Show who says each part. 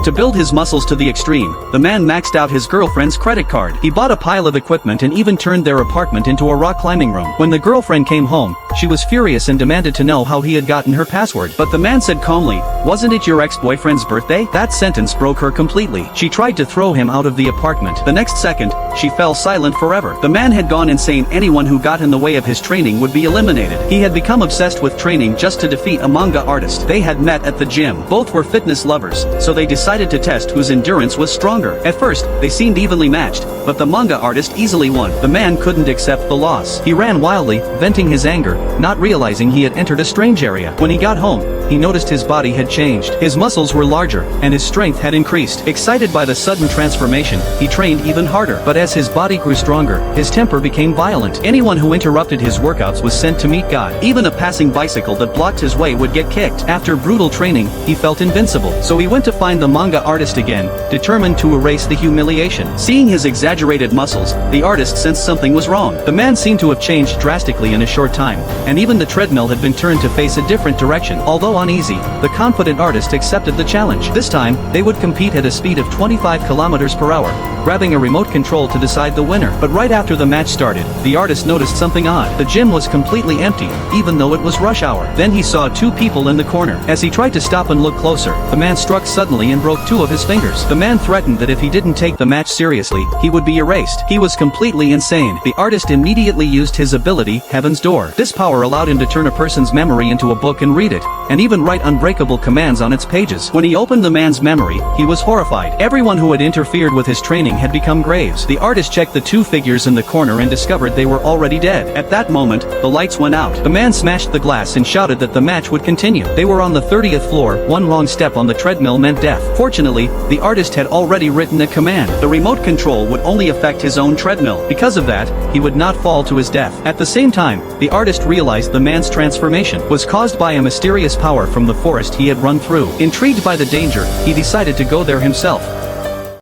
Speaker 1: To build his muscles to the extreme, the man maxed out his girlfriend's credit card. He bought a pile of equipment and even turned their apartment into a rock climbing room. When the girlfriend came home, she was furious and demanded to know how he had gotten her password. But the man said calmly, "Wasn't it your ex-boyfriend's birthday?" That sentence broke her completely. She tried to throw him out of the apartment. The next second, she fell silent forever. The man had gone insane. Anyone who got in the way of his training would be eliminated. He had become obsessed with training just to defeat a manga artist. They had met at the gym. Both were fitness lovers, so they decided to test whose endurance was stronger. At first, they seemed evenly matched, but the manga artist easily won. The man couldn't accept the loss. He ran wildly, venting his anger, not realizing he had entered a strange area. When he got home, he noticed his body had changed. His muscles were larger, and his strength had increased. Excited by the sudden transformation, he trained even harder. But as his body grew stronger, his temper became violent. Anyone who interrupted his workouts was sent to meet God. Even a passing bicycle that blocked his way would get kicked. After brutal training, he felt invincible. So he went to find the manga artist again, determined to erase the humiliation. Seeing his exaggerated muscles, the artist sensed something was wrong. The man seemed to have changed drastically in a short time, and even the treadmill had been turned to face a different direction. Although uneasy, the confident artist accepted the challenge. This time, they would compete at a speed of 25 kilometers per hour, grabbing a remote control to decide the winner. But right after the match started, the artist noticed something odd. The gym was completely empty, even though it was rush hour. Then he saw two people in the corner. As he tried to stop and look closer, the man struck suddenly and broke two of his fingers. The man threatened that if he didn't take the match seriously, he would be erased. He was completely insane. The artist immediately used his ability, Heaven's Door. This power allowed him to turn a person's memory into a book and read it, and even write unbreakable commands on its pages. When he opened the man's memory, he was horrified. Everyone who had interfered with his training had become graves. The artist checked the two figures in the corner and discovered they were already dead. At that moment, the lights went out. The man smashed the glass and shouted that the match would continue. They were on the 30th floor. One wrong step on the treadmill meant death. Fortunately, the artist had already written a command. The remote control would only affect his own treadmill. Because of that, he would not fall to his death. At the same time, the artist realized the man's transformation was caused by a mysterious power from the forest he had run through. Intrigued by the danger, he decided to go there himself.